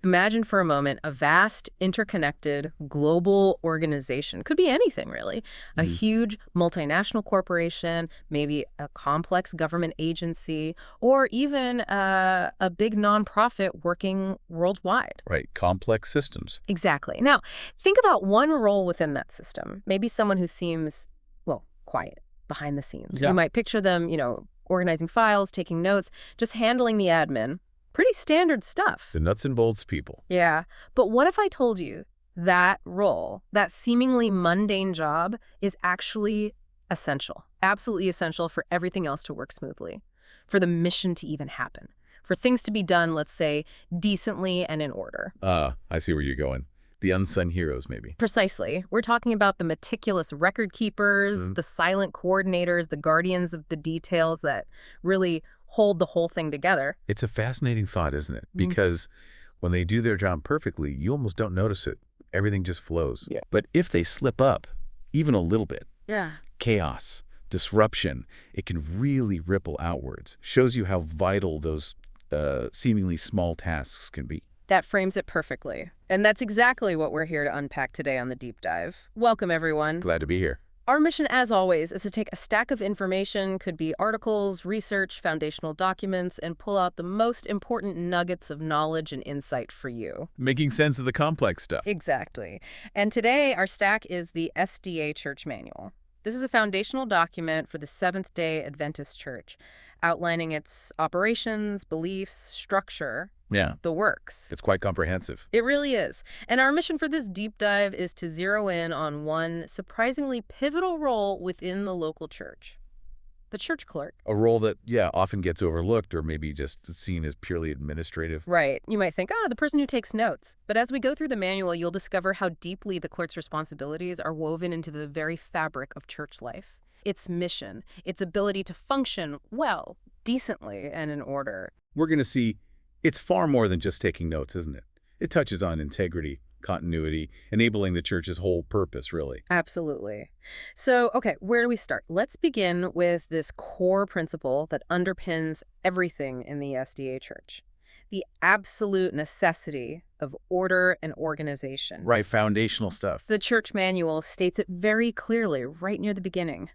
Imagine for a moment a vast, interconnected, global organization. Could be anything, really. A Hmm. huge multinational corporation, maybe a complex government agency, or even a big nonprofit working worldwide. Right, complex systems. Exactly. Now, think about one role within that system. Maybe someone who seems, well, quiet, behind the scenes. You Yeah. might picture them, organizing files, taking notes, just handling the admin. Pretty standard stuff. The nuts and bolts people. Yeah. But what if I told you that role, that seemingly mundane job, is actually essential, absolutely essential for everything else to work smoothly, for the mission to even happen, for things to be done, let's say, decently and in order? I see where you're going. The unsung heroes, maybe. Precisely. We're talking about the meticulous record keepers, Mhm. the silent coordinators, the guardians of the details that really hold the whole thing together. It's a fascinating thought, isn't it? Because when they do their job perfectly, you almost don't notice it. Everything just flows. Yeah. But if they slip up, even a little bit, Yeah. chaos, disruption, it can really ripple outwards. Shows you how vital those seemingly small tasks can be. That frames it perfectly. And that's exactly what we're here to unpack today on the deep dive. Welcome, everyone. Glad to be here. Our mission, as always, is to take a stack of information, could be articles, research, foundational documents, and pull out the most important nuggets of knowledge and insight for you. Making sense of the complex stuff. Exactly. And today, our stack is the SDA Church Manual. This is a foundational document for the Seventh-day Adventist Church, outlining its operations, beliefs, structure, Yeah, the works. it's quite comprehensive. It really is. And our mission for this deep dive is to zero in on one surprisingly pivotal role within the local church: the church clerk. A role that, yeah, often gets overlooked or maybe just seen as purely administrative. Right. You might think, the person who takes notes. But as we go through the manual, you'll discover how deeply the clerk's responsibilities are woven into the very fabric of church life. Its mission, its ability to function well, decently, and in order. We're going to see it's far more than just taking notes, isn't it? It touches on integrity, continuity, enabling the church's whole purpose, really. Absolutely. So, okay, where do we start? Let's begin with this core principle that underpins everything in the SDA church: the absolute necessity of order and organization. Right, foundational stuff. The church manual states it very clearly right near the beginning.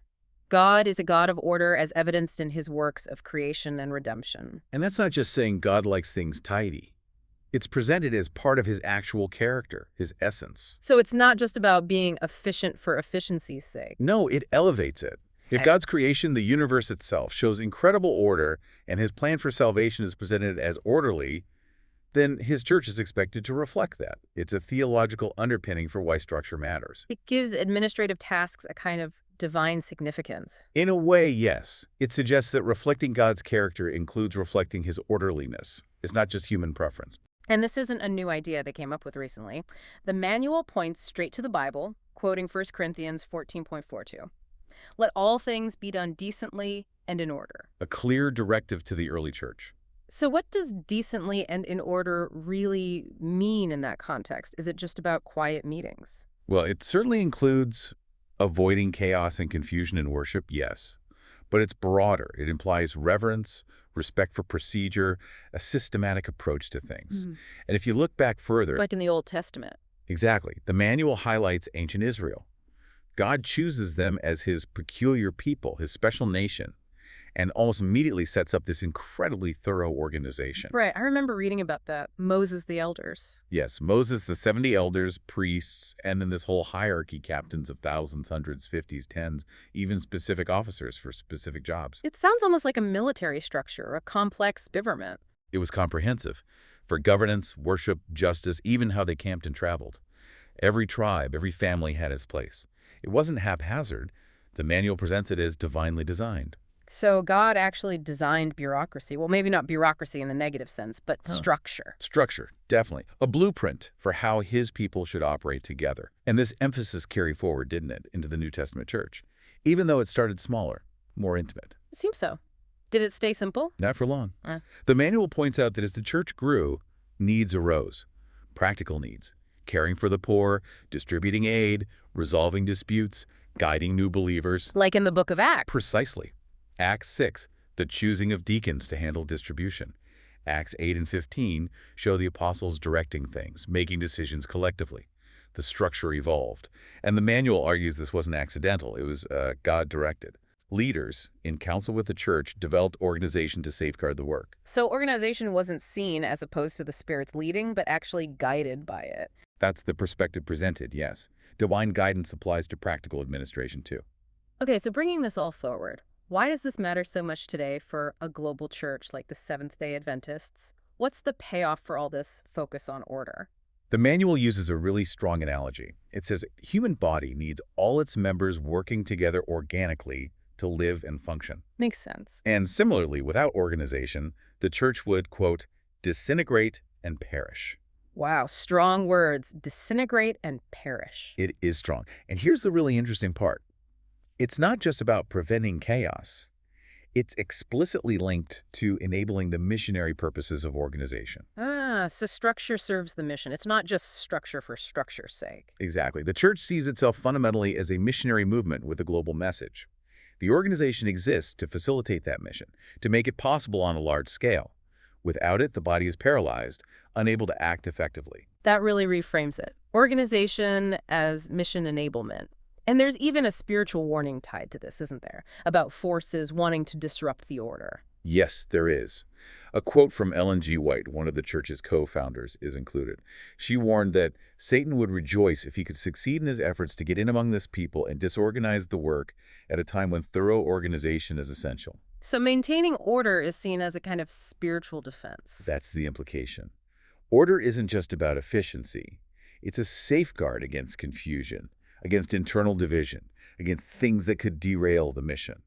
God is a God of order as evidenced in his works of creation and redemption. And that's not just saying God likes things tidy. It's presented as part of his actual character, his essence. So it's not just about being efficient for efficiency's sake. No, it elevates it. If Okay. God's creation, the universe itself, shows incredible order and his plan for salvation is presented as orderly, then his church is expected to reflect that. It's a theological underpinning for why structure matters. It gives administrative tasks a kind of divine significance. In a way, yes. It suggests that reflecting God's character includes reflecting his orderliness. It's not just human preference. And this isn't a new idea they came up with recently. The manual points straight to the Bible, quoting 1 Corinthians 14.42. Let all things be done decently and in order. A clear directive to the early church. So what does decently and in order really mean in that context? Is it just about quiet meetings? Well, it certainly includes avoiding chaos and confusion in worship, yes. But it's broader. It implies reverence, respect for procedure, a systematic approach to things. And if you look back further, Like in the Old Testament. exactly, the manual highlights ancient Israel. God chooses them as his peculiar people, his special nation, and almost immediately sets up this incredibly thorough organization. Right, I remember reading about that. Moses, the elders. Yes, Moses, the 70 elders, priests, and then this whole hierarchy, captains of thousands, hundreds, fifties, tens, even specific officers for specific jobs. It sounds almost like a military structure, a complex government. It was comprehensive for governance, worship, justice, even how they camped and traveled. Every tribe, every family had its place. It wasn't haphazard. The manual presents it as divinely designed. So God actually designed bureaucracy. Well, maybe not bureaucracy in the negative sense, but structure. Structure, definitely. A blueprint for how his people should operate together. And this emphasis carried forward, didn't it, into the New Testament church? Even though it started smaller, more intimate. It seems so. Did it stay simple? Not for long. Uh. The manual points out that as the church grew, needs arose. Practical needs. Caring for the poor, distributing aid, resolving disputes, guiding new believers. Like in the book of Acts. Precisely. Acts 6, the choosing of deacons to handle distribution. Acts 8 and 15 show the apostles directing things, making decisions collectively. The structure evolved. And the manual argues this wasn't accidental. It was God-directed. Leaders, in council with the church, developed organization to safeguard the work. So organization wasn't seen as opposed to the Spirit's leading, but actually guided by it. That's the perspective presented, yes. Divine guidance applies to practical administration, too. Okay, so bringing this all forward, why does this matter so much today for a global church like the Seventh-day Adventists? What's the payoff for all this focus on order? The manual uses a really strong analogy. It says the human body needs all its members working together organically to live and function. Makes sense. And similarly, without organization, the church would, quote, disintegrate and perish. Wow, strong words. Disintegrate and perish. It is strong. And here's the really interesting part. It's not just about preventing chaos. It's explicitly linked to enabling the missionary purposes of organization. So structure serves the mission. It's not just structure for structure's sake. Exactly. The church sees itself fundamentally as a missionary movement with a global message. The organization exists to facilitate that mission, to make it possible on a large scale. Without it, the body is paralyzed, unable to act effectively. That really reframes it. Organization as mission enablement. And there's even a spiritual warning tied to this, isn't there? About forces wanting to disrupt the order. Yes, there is. A quote from Ellen G. White, one of the church's co-founders, is included. She warned that Satan would rejoice if he could succeed in his efforts to get in among this people and disorganize the work at a time when thorough organization is essential. So maintaining order is seen as a kind of spiritual defense. That's the implication. Order isn't just about efficiency. It's a safeguard against confusion, against internal division, against things that could derail the mission.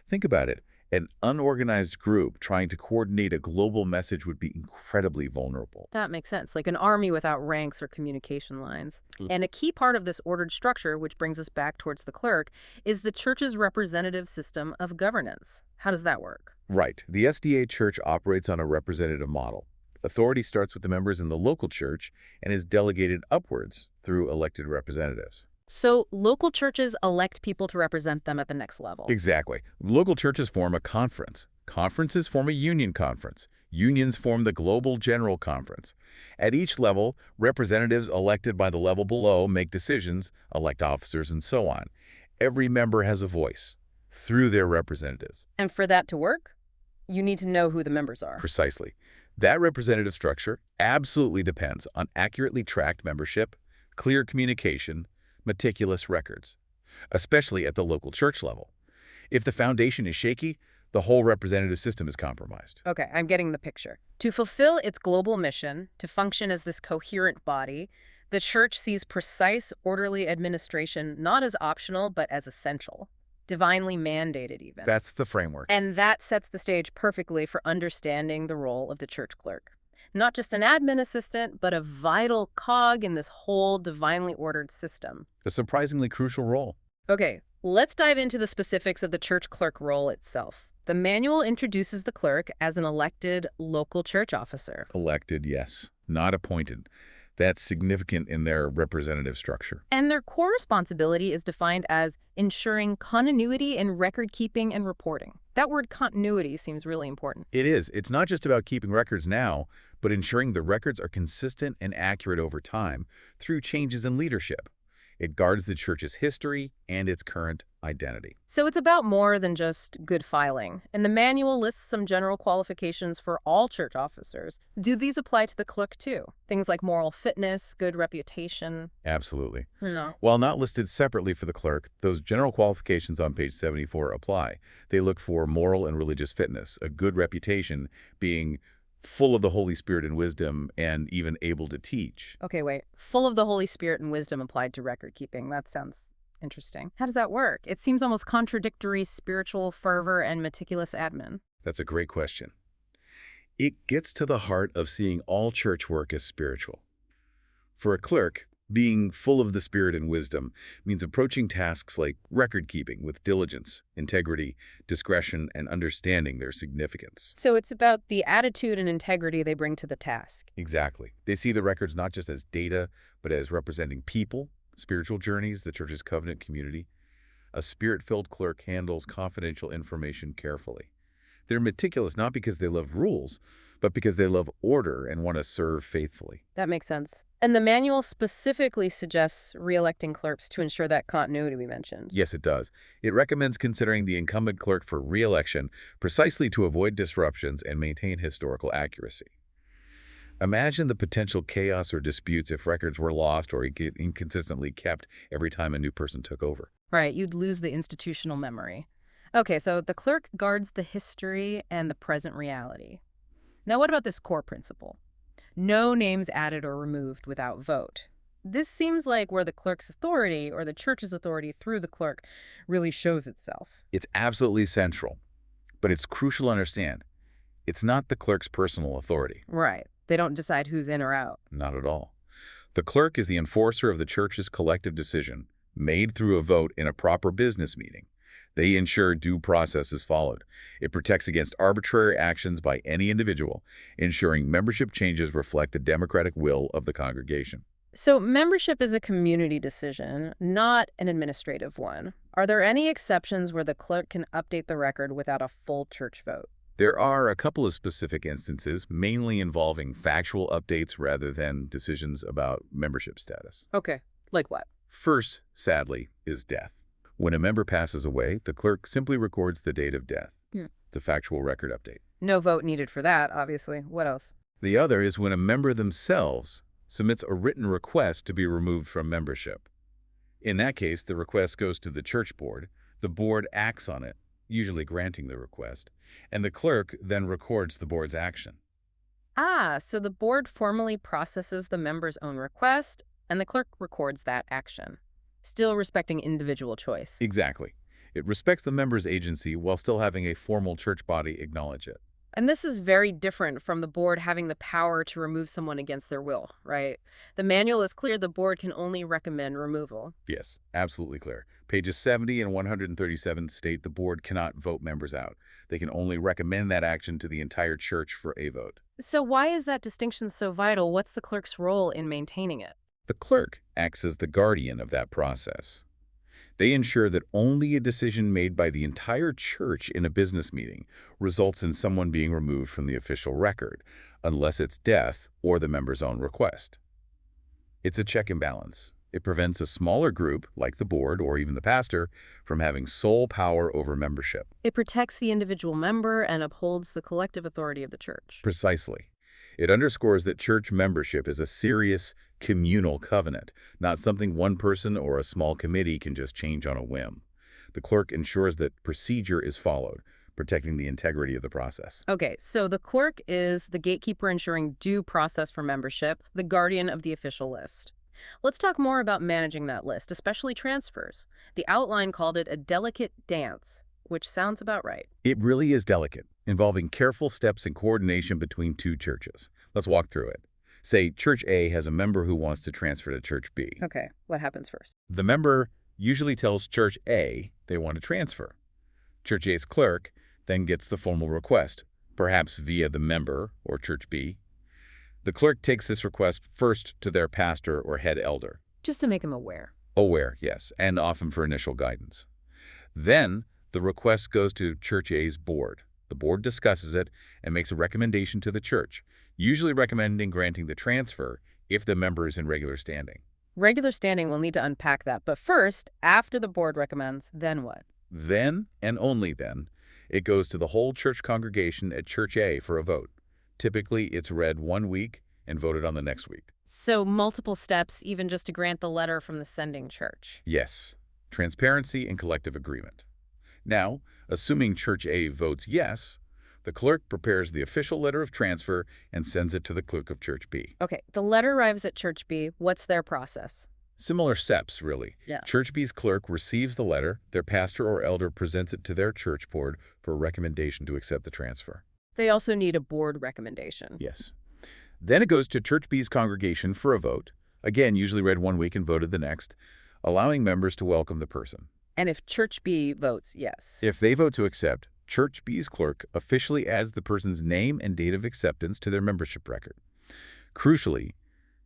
Think about it. An unorganized group trying to coordinate a global message would be incredibly vulnerable. That makes sense, like an army without ranks or communication lines. And a key part of this ordered structure, which brings us back towards the clerk, is the church's representative system of governance. How does that work? Right. The SDA church operates on a representative model. Authority starts with the members in the local church and is delegated upwards through elected representatives. So local churches elect people to represent them at the next level. Exactly. Local churches form a conference. Conferences form a union conference. Unions form the global general conference. At each level, representatives elected by the level below make decisions, elect officers, and so on. Every member has a voice through their representatives. And for that to work, you need to know who the members are. Precisely. That representative structure absolutely depends on accurately tracked membership, clear communication, meticulous records, especially at the local church level. If the foundation is shaky, the whole representative system is compromised. Okay, I'm getting the picture. To fulfill its global mission, to function as this coherent body, the church sees precise, orderly administration not as optional, but as essential. Divinely mandated, even. That's the framework. And that sets the stage perfectly for understanding the role of the church clerk. Not just an admin assistant, but a vital cog in this whole divinely ordered system. A surprisingly crucial role. Okay, let's dive into the specifics of the church clerk role itself. The manual introduces the clerk as an elected local church officer. Elected, yes. Not appointed. That's significant in their representative structure. And their core responsibility is defined as ensuring continuity in record keeping and reporting. That word continuity seems really important. It is. It's not just about keeping records now, but ensuring the records are consistent and accurate over time through changes in leadership. It guards the church's history and its current identity. So it's about more than just good filing. And the manual lists some general qualifications for all church officers. Do these apply to the clerk too? Things like moral fitness, good reputation? Absolutely. No. While not listed separately for the clerk, those general qualifications on page 74 apply. They look for moral and religious fitness, a good reputation, being full of the Holy Spirit and wisdom, and even able to teach. Okay, wait. Full of the Holy Spirit and wisdom applied to record keeping. That sounds interesting. How does that work? It seems almost contradictory, spiritual fervor and meticulous admin. That's a great question. It gets to the heart of seeing all church work as spiritual. For a clerk, being full of the Spirit and wisdom means approaching tasks like record-keeping with diligence, integrity, discretion, and understanding their significance. So it's about the attitude and integrity they bring to the task. Exactly. They see the records not just as data, but as representing people, spiritual journeys, the church's covenant community. A Spirit-filled clerk handles confidential information carefully. They're meticulous not because they love rules, but because they love order and want to serve faithfully. That makes sense. And the manual specifically suggests re-electing clerks to ensure that continuity we mentioned. Yes, it does. It recommends considering the incumbent clerk for re-election precisely to avoid disruptions and maintain historical accuracy. Imagine the potential chaos or disputes if records were lost or inconsistently kept every time a new person took over. Right, you'd lose the institutional memory. Okay, so the clerk guards the history and the present reality. Now what about this core principle? No names added or removed without vote. This seems like where the clerk's authority, or the church's authority through the clerk, really shows itself. It's absolutely central, but it's crucial to understand. It's not the clerk's personal authority. Right. They don't decide who's in or out. Not at all. The clerk is the enforcer of the church's collective decision, made through a vote in a proper business meeting. They ensure due process is followed. It protects against arbitrary actions by any individual, ensuring membership changes reflect the democratic will of the congregation. So membership is a community decision, not an administrative one. Are there any exceptions where the clerk can update the record without a full church vote? There are a couple of specific instances, mainly involving factual updates rather than decisions about membership status. Okay. Like what? First, sadly, is death. When a member passes away, the clerk simply records the date of death. It's a factual record update. No vote needed for that, obviously. What else? The other is when a member themselves submits a written request to be removed from membership. In that case, the request goes to the church board. The board acts on it, usually granting the request, and the clerk then records the board's action. Ah, so the board formally processes the member's own request, and the clerk records that action, still respecting individual choice. Exactly. It respects the member's agency while still having a formal church body acknowledge it. And this is very different from the board having the power to remove someone against their will, right? The manual is clear the board can only recommend removal. Yes, absolutely clear. Pages 70 and 137 state the board cannot vote members out. They can only recommend that action to the entire church for a vote. So why is that distinction so vital? What's the clerk's role in maintaining it? The clerk acts as the guardian of that process. They ensure that only a decision made by the entire church in a business meeting results in someone being removed from the official record, unless it's death or the member's own request. It's a check and balance. It prevents a smaller group, like the board or even the pastor, from having sole power over membership. It protects the individual member and upholds the collective authority of the church. Precisely. It underscores that church membership is a serious communal covenant, not something one person or a small committee can just change on a whim. The clerk ensures that procedure is followed, protecting the integrity of the process. Okay, so the clerk is the gatekeeper ensuring due process for membership, the guardian of the official list. Let's talk more about managing that list, especially transfers. The outline called it a delicate dance, which sounds about right. It really is delicate, involving careful steps and coordination between two churches. Let's walk through it. Say Church A has a member who wants to transfer to Church B. Okay, what happens first? The member usually tells Church A they want to transfer. Church A's clerk then gets the formal request, perhaps via the member or Church B. The clerk takes this request first to their pastor or head elder. Just to make them aware. Aware, yes, and often for initial guidance. Then the request goes to Church A's board. The board discusses it and makes a recommendation to the church, usually recommending granting the transfer if the member is in regular standing. Regular standing, we'll need to unpack that. But first, after the board recommends, then what? Then, and only then, it goes to the whole church congregation at Church A for a vote. Typically, it's read one week and voted on the next week. So multiple steps, even just to grant the letter from the sending church. Yes, transparency and collective agreement. Now, assuming Church A votes yes, the clerk prepares the official letter of transfer and sends it to the clerk of Church B. Okay, the letter arrives at Church B. What's their process? Similar steps, really. Yeah. Church B's clerk receives the letter, their pastor or elder presents it to their church board for a recommendation to accept the transfer. They also need a board recommendation. Yes. Then it goes to Church B's congregation for a vote, again usually read one week and voted the next, allowing members to welcome the person. And if Church B votes yes? If they vote to accept, Church B's clerk officially adds the person's name and date of acceptance to their membership record. Crucially,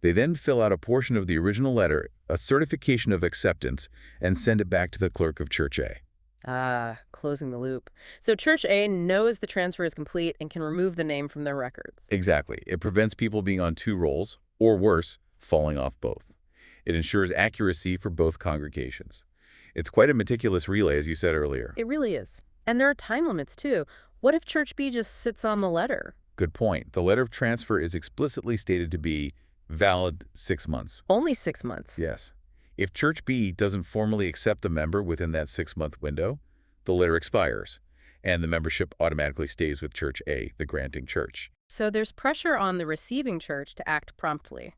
they then fill out a portion of the original letter, a certification of acceptance, and send it back to the clerk of Church A. Ah, closing the loop. So Church A knows the transfer is complete and can remove the name from their records. Exactly. It prevents people being on two rolls, or worse, falling off both. It ensures accuracy for both congregations. It's quite a meticulous relay, as you said earlier. It really is. And there are time limits, too. What if Church B just sits on the letter? Good point. The letter of transfer is explicitly stated to be valid 6 months. Only 6 months. Yes. If Church B doesn't formally accept the member within that 6-month window, the letter expires, and the membership automatically stays with Church A, the granting church. So there's pressure on the receiving church to act promptly,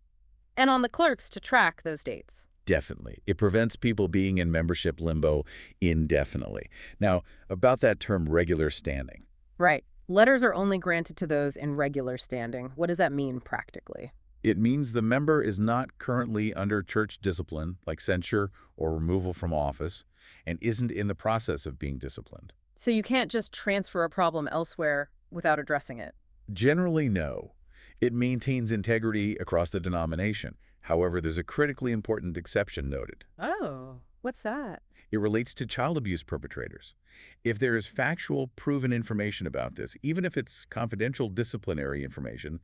and on the clerks to track those dates. Definitely. It prevents people being in membership limbo indefinitely. Now, about that term regular standing. Right. Letters are only granted to those in regular standing. What does that mean practically? It means the member is not currently under church discipline, like censure or removal from office, and isn't in the process of being disciplined. So you can't just transfer a problem elsewhere without addressing it. Generally, no. It maintains integrity across the denomination. However, there's a critically important exception noted. Oh, what's that? It relates to child abuse perpetrators. If there is factual, proven information about this, even if it's confidential disciplinary information,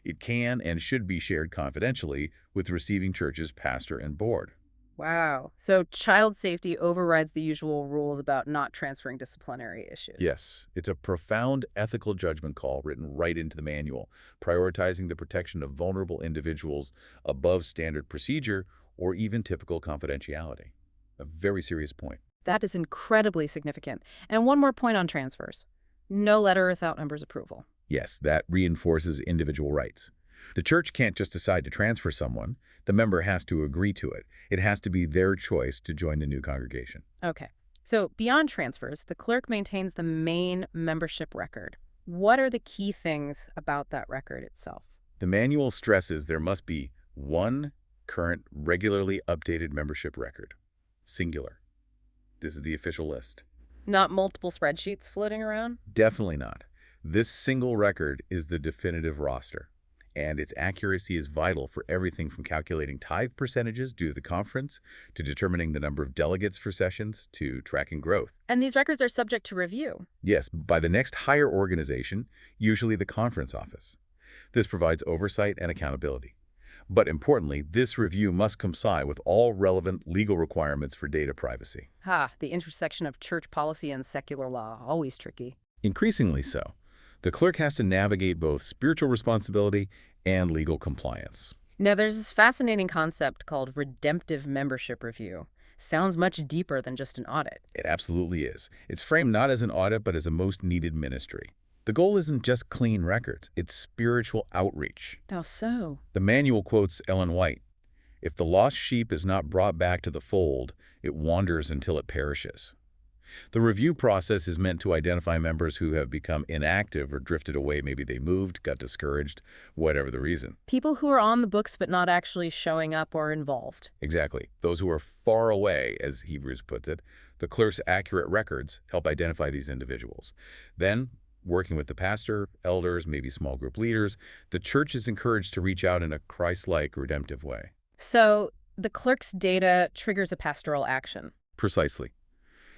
it can and should be shared confidentially with the receiving church's pastor and board. Wow. So child safety overrides the usual rules about not transferring disciplinary issues. Yes, it's a profound ethical judgment call written right into the manual, prioritizing the protection of vulnerable individuals above standard procedure or even typical confidentiality. A very serious point. That is incredibly significant. And one more point on transfers. No letter without members' approval. Yes, that reinforces individual rights. The church can't just decide to transfer someone. The member has to agree to it. It has to be their choice to join the new congregation. Okay. So beyond transfers, the clerk maintains the main membership record. What are the key things about that record itself? The manual stresses there must be one current, regularly updated membership record. Singular. This is the official list. Not multiple spreadsheets floating around? Definitely not. This single record is the definitive roster, and its accuracy is vital for everything from calculating tithe percentages due to the conference, to determining the number of delegates for sessions, to tracking growth. And these records are subject to review. Yes, by the next higher organization, usually the conference office. This provides oversight and accountability. But importantly, this review must comply with all relevant legal requirements for data privacy. The intersection of church policy and secular law, always tricky. Increasingly so. The clerk has to navigate both spiritual responsibility and legal compliance. Now, there's this fascinating concept called redemptive membership review. Sounds much deeper than just an audit. It absolutely is. It's framed not as an audit, but as a most needed ministry. The goal isn't just clean records, it's spiritual outreach. How so? The manual quotes Ellen White. If the lost sheep is not brought back to the fold, it wanders until it perishes. The review process is meant to identify members who have become inactive or drifted away. Maybe they moved, got discouraged, whatever the reason. People who are on the books but not actually showing up or involved. Exactly. Those who are far away, as Hebrews puts it. The clerk's accurate records help identify these individuals. Then, working with the pastor, elders, maybe small group leaders, the church is encouraged to reach out in a Christ-like, redemptive way. So the clerk's data triggers a pastoral action. Precisely.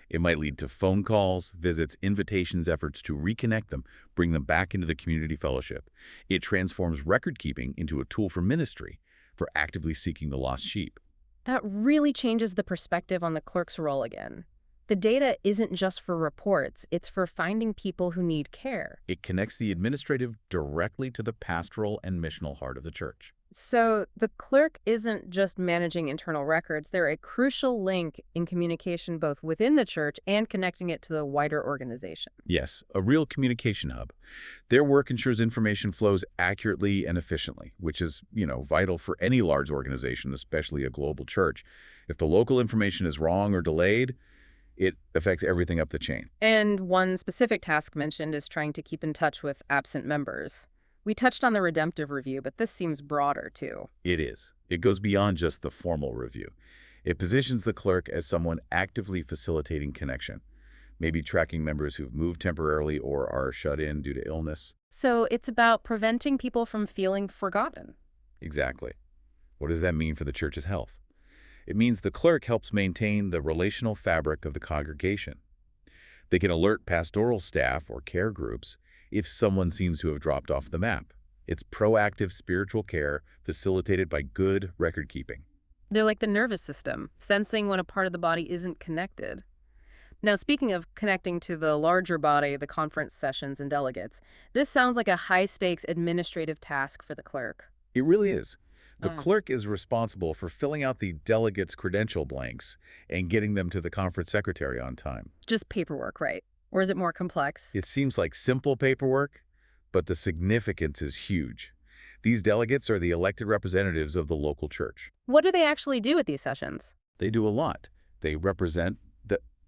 It might lead to phone calls, visits, invitations, efforts to reconnect them, bring them back into the community fellowship. It transforms record-keeping into a tool for ministry, for actively seeking the lost sheep. That really changes the perspective on the clerk's role again. The data isn't just for reports, it's for finding people who need care. It connects the administrative directly to the pastoral and missional heart of the church. So the clerk isn't just managing internal records, they're a crucial link in communication both within the church and connecting it to the wider organization. Yes, a real communication hub. Their work ensures information flows accurately and efficiently, which is, vital for any large organization, especially a global church. If the local information is wrong or delayed, it affects everything up the chain. And one specific task mentioned is trying to keep in touch with absent members. We touched on the redemptive review, but this seems broader, too. It is. It goes beyond just the formal review. It positions the clerk as someone actively facilitating connection, maybe tracking members who've moved temporarily or are shut in due to illness. So it's about preventing people from feeling forgotten. Exactly. What does that mean for the church's health? It means the clerk helps maintain the relational fabric of the congregation. They can alert pastoral staff or care groups if someone seems to have dropped off the map. It's proactive spiritual care facilitated by good record keeping. They're like the nervous system, sensing when a part of the body isn't connected. Now, speaking of connecting to the larger body, the conference sessions and delegates, this sounds like a high-stakes administrative task for the clerk. It really is. The Mm. clerk is responsible for filling out the delegates' credential blanks and getting them to the conference secretary on time. Just paperwork, right? Or is it more complex? It seems like simple paperwork, but the significance is huge. These delegates are the elected representatives of the local church. What do they actually do at these sessions? They do a lot. They represent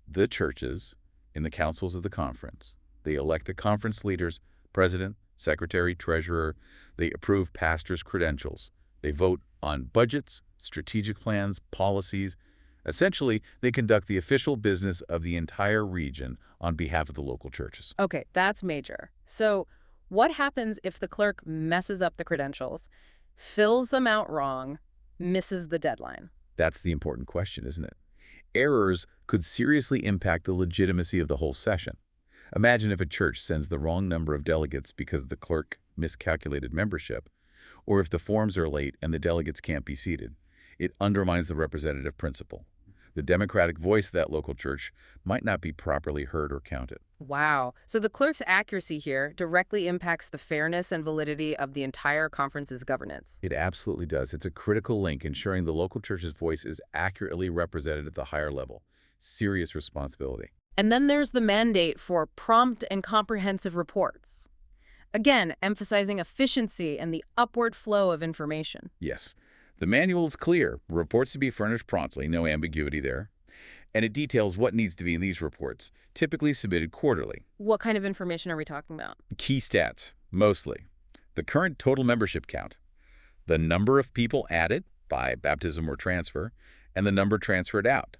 the churches in the councils of the conference. They elect the conference leaders, president, secretary, treasurer. They approve pastors' credentials. They vote on budgets, strategic plans, policies. Essentially, they conduct the official business of the entire region on behalf of the local churches. Okay, that's major. So what happens if the clerk messes up the credentials, fills them out wrong, misses the deadline? That's the important question, isn't it? Errors could seriously impact the legitimacy of the whole session. Imagine if a church sends the wrong number of delegates because the clerk miscalculated membership, or if the forms are late and the delegates can't be seated. It undermines the representative principle. The democratic voice of that local church might not be properly heard or counted. Wow. So the clerk's accuracy here directly impacts the fairness and validity of the entire conference's governance. It absolutely does. It's a critical link ensuring the local church's voice is accurately represented at the higher level. Serious responsibility. And then there's the mandate for prompt and comprehensive reports. Again, emphasizing efficiency and the upward flow of information. Yes. The manual is clear. Reports to be furnished promptly, no ambiguity there. And it details what needs to be in these reports, typically submitted quarterly. What kind of information are we talking about? Key stats, mostly. The current total membership count, the number of people added by baptism or transfer, and the number transferred out.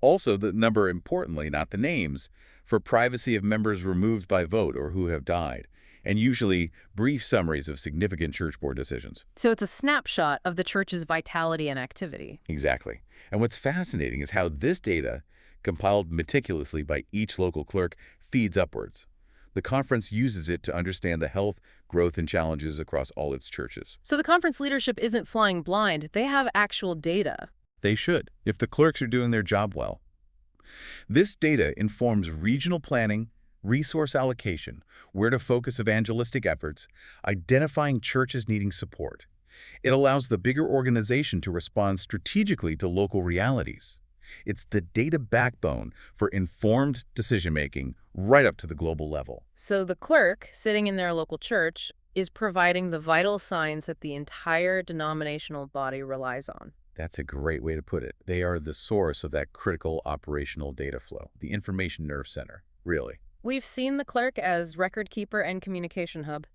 Also, the number, importantly, not the names, for privacy of members removed by vote or who have died, and usually brief summaries of significant church board decisions. So it's a snapshot of the church's vitality and activity. Exactly. And what's fascinating is how this data, compiled meticulously by each local clerk, feeds upwards. The conference uses it to understand the health, growth, and challenges across all its churches. So the conference leadership isn't flying blind. They have actual data. They should, if the clerks are doing their job well. This data informs regional planning, resource allocation, where to focus evangelistic efforts, identifying churches needing support. It allows the bigger organization to respond strategically to local realities. It's the data backbone for informed decision-making right up to the global level. So the clerk, sitting in their local church, is providing the vital signs that the entire denominational body relies on. That's a great way to put it. They are the source of that critical operational data flow, the information nerve center, really. We've seen the clerk as record keeper and communication hub.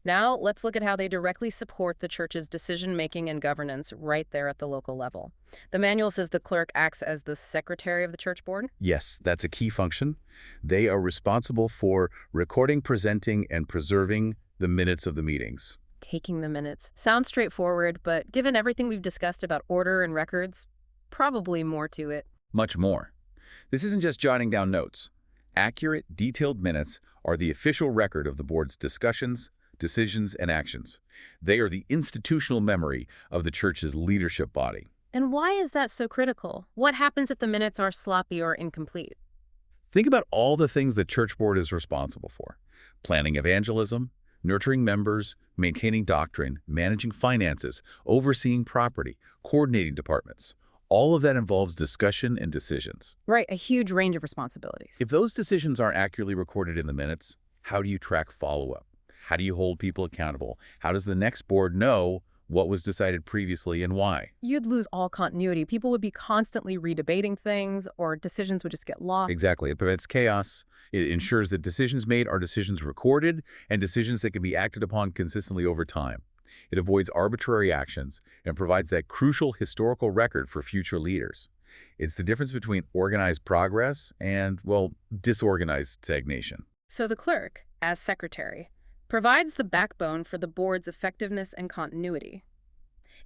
Now, let's look at how they directly support the church's decision-making and governance right there at the local level. The manual says the clerk acts as the secretary of the church board. Yes, that's a key function. They are responsible for recording, presenting, and preserving the minutes of the meetings. Taking the minutes. Sounds straightforward, but given everything we've discussed about order and records, probably more to it. Much more. This isn't just jotting down notes. Accurate, detailed minutes are the official record of the board's discussions, decisions, and actions. They are the institutional memory of the church's leadership body. And why is that so critical? What happens if the minutes are sloppy or incomplete? Think about all the things the church board is responsible for. Planning evangelism, nurturing members, maintaining doctrine, managing finances, overseeing property, coordinating departments. All of that involves discussion and decisions. Right, a huge range of responsibilities. If those decisions aren't accurately recorded in the minutes, how do you track follow-up? How do you hold people accountable? How does the next board know what was decided previously and why? You'd lose all continuity. People would be constantly redebating things, or decisions would just get lost. Exactly. It prevents chaos. It ensures that decisions made are decisions recorded and decisions that can be acted upon consistently over time. It avoids arbitrary actions and provides that crucial historical record for future leaders. It's the difference between organized progress and, well, disorganized stagnation. So the clerk, as secretary, provides the backbone for the board's effectiveness and continuity.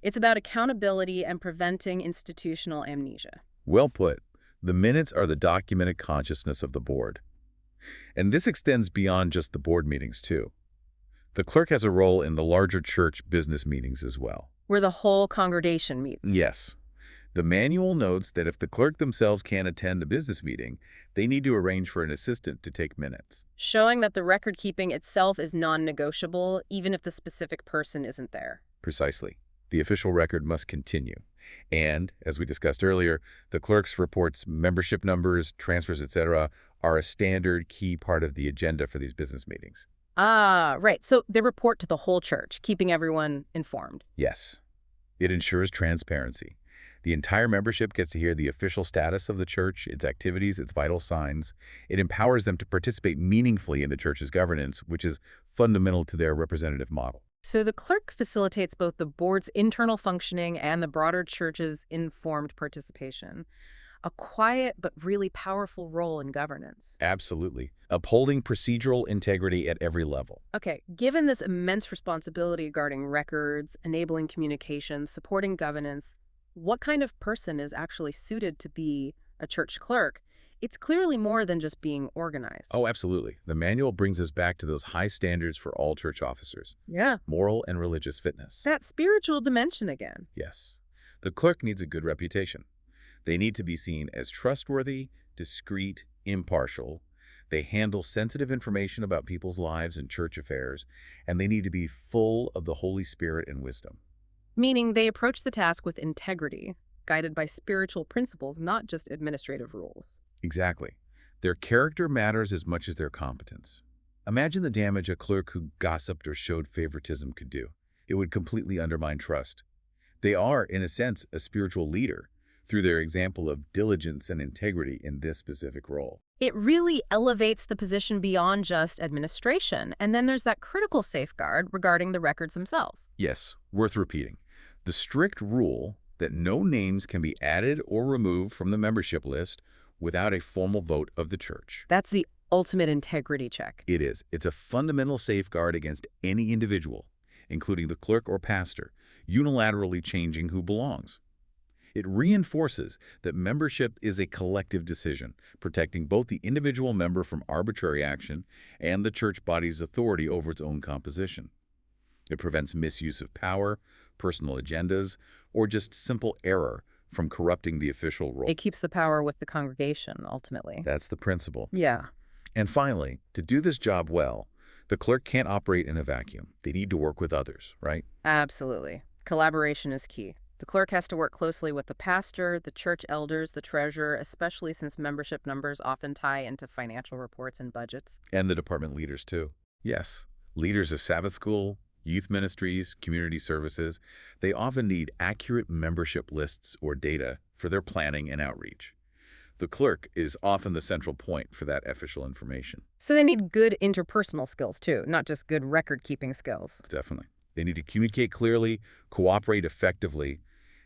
It's about accountability and preventing institutional amnesia. Well put. The minutes are the documented consciousness of the board. And this extends beyond just the board meetings, too. The clerk has a role in the larger church business meetings as well. Where the whole congregation meets. Yes. The manual notes that if the clerk themselves can't attend a business meeting, they need to arrange for an assistant to take minutes. Showing that the record keeping itself is non-negotiable, even if the specific person isn't there. Precisely. The official record must continue. And, as we discussed earlier, the clerk's reports, membership numbers, transfers, etc., are a standard key part of the agenda for these business meetings. Ah, right. So they report to the whole church, keeping everyone informed. Yes. It ensures transparency. The entire membership gets to hear the official status of the church, its activities, its vital signs. It empowers them to participate meaningfully in the church's governance, which is fundamental to their representative model. So the clerk facilitates both the board's internal functioning and the broader church's informed participation. A quiet but really powerful role in governance. Absolutely. Upholding procedural integrity at every level. Okay, given this immense responsibility guarding records, enabling communication, supporting governance, what kind of person is actually suited to be a church clerk? It's clearly more than just being organized. Oh, absolutely. The manual brings us back to those high standards for all church officers. Yeah. Moral and religious fitness. That spiritual dimension again. Yes. The clerk needs a good reputation. They need to be seen as trustworthy, discreet, impartial. They handle sensitive information about people's lives and church affairs, and they need to be full of the Holy Spirit and wisdom. Meaning they approach the task with integrity, guided by spiritual principles, not just administrative rules. Exactly. Their character matters as much as their competence. Imagine the damage a clerk who gossiped or showed favoritism could do. It would completely undermine trust. They are, in a sense, a spiritual leader through their example of diligence and integrity in this specific role. It really elevates the position beyond just administration. And then there's that critical safeguard regarding the records themselves. Yes, worth repeating. The strict rule that no names can be added or removed from the membership list without a formal vote of the church. That's the ultimate integrity check. It is. It's a fundamental safeguard against any individual, including the clerk or pastor, unilaterally changing who belongs. It reinforces that membership is a collective decision, protecting both the individual member from arbitrary action and the church body's authority over its own composition. It prevents misuse of power, personal agendas, or just simple error from corrupting the official role. It keeps the power with the congregation, ultimately. That's the principle. Yeah. And finally, to do this job well, the clerk can't operate in a vacuum. They need to work with others, right? Absolutely. Collaboration is key. The clerk has to work closely with the pastor, the church elders, the treasurer, especially since membership numbers often tie into financial reports and budgets. And the department leaders, too. Yes, leaders of Sabbath school, youth ministries, community services, they often need accurate membership lists or data for their planning and outreach. The clerk is often the central point for that official information. So they need good interpersonal skills, too, not just good record-keeping skills. Definitely. They need to communicate clearly, cooperate effectively,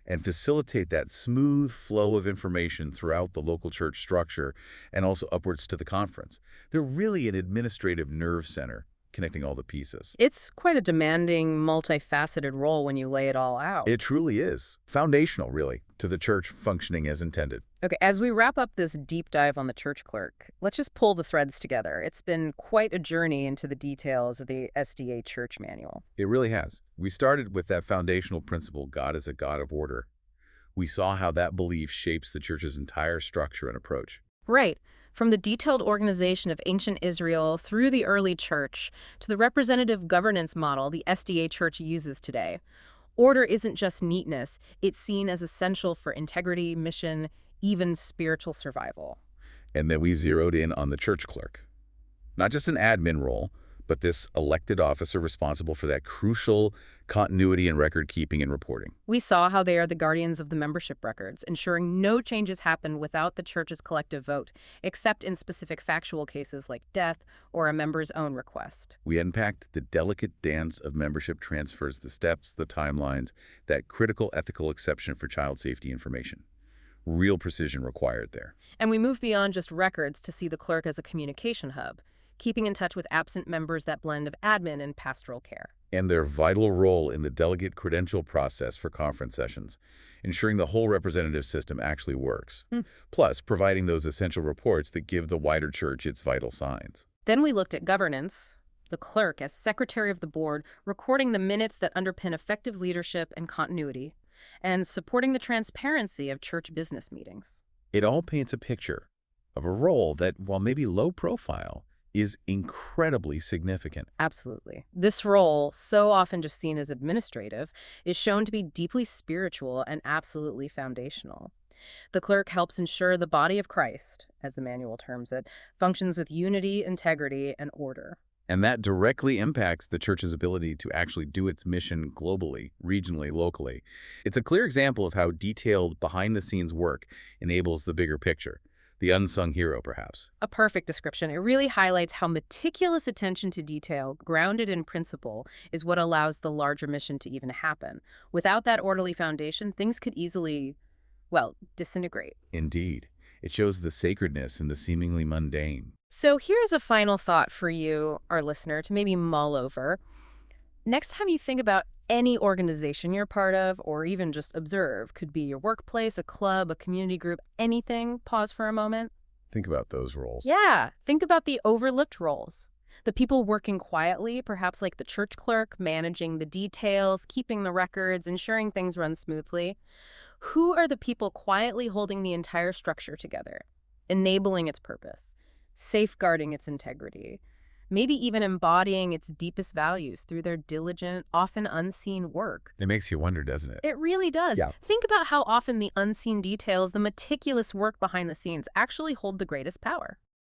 and facilitate that smooth flow of information throughout the local church structure and also upwards to the conference. They're really an administrative nerve center connecting all the pieces. It's quite a demanding, multifaceted role when you lay it all out. It truly is. Foundational, really, to the church functioning as intended. Okay, as we wrap up this deep dive on the church clerk, let's just pull the threads together. It's been quite a journey into the details of the SDA Church Manual. It really has. We started with that foundational principle, God is a God of order. We saw how that belief shapes the church's entire structure and approach. Right. From the detailed organization of ancient Israel through the early church to the representative governance model the SDA Church uses today. Order isn't just neatness. It's seen as essential for integrity, mission, even spiritual survival. And then we zeroed in on the church clerk. Not just an admin role, but this elected officer responsible for that crucial continuity in record keeping and reporting. We saw how they are the guardians of the membership records, ensuring no changes happen without the church's collective vote, except in specific factual cases like death or a member's own request. We unpacked the delicate dance of membership transfers, the steps, the timelines, that critical ethical exception for child safety information. Real precision required there. And we moved beyond just records to see the clerk as a communication hub, keeping in touch with absent members, that blend of admin and pastoral care. And their vital role in the delegate credential process for conference sessions, ensuring the whole representative system actually works. Hmm. Plus, providing those essential reports that give the wider church its vital signs. Then we looked at governance, the clerk as secretary of the board, recording the minutes that underpin effective leadership and continuity, and supporting the transparency of church business meetings. It all paints a picture of a role that, while maybe low profile, is incredibly significant. Absolutely. This role, so often just seen as administrative, is shown to be deeply spiritual and absolutely foundational. The clerk helps ensure the body of Christ, as the manual terms it, functions with unity, integrity, and order. And that directly impacts the church's ability to actually do its mission globally, regionally, locally. It's a clear example of how detailed behind-the-scenes work enables the bigger picture. The unsung hero, perhaps. A perfect description. It really highlights how meticulous attention to detail, grounded in principle, is what allows the larger mission to even happen. Without that orderly foundation, things could easily, well, disintegrate. Indeed. It shows the sacredness in the seemingly mundane. So here's a final thought for you, our listener, to maybe mull over. Next time you think about any organization you're part of, or even just observe, could be your workplace, a club, a community group, anything, pause for a moment. Think about those roles. Yeah, think about the overlooked roles. The people working quietly, perhaps like the church clerk, managing the details, keeping the records, ensuring things run smoothly. Who are the people quietly holding the entire structure together, enabling its purpose, safeguarding its integrity, maybe even embodying its deepest values through their diligent, often unseen work? It makes you wonder, doesn't it? It really does. Yeah. Think about how often the unseen details, the meticulous work behind the scenes, actually hold the greatest power.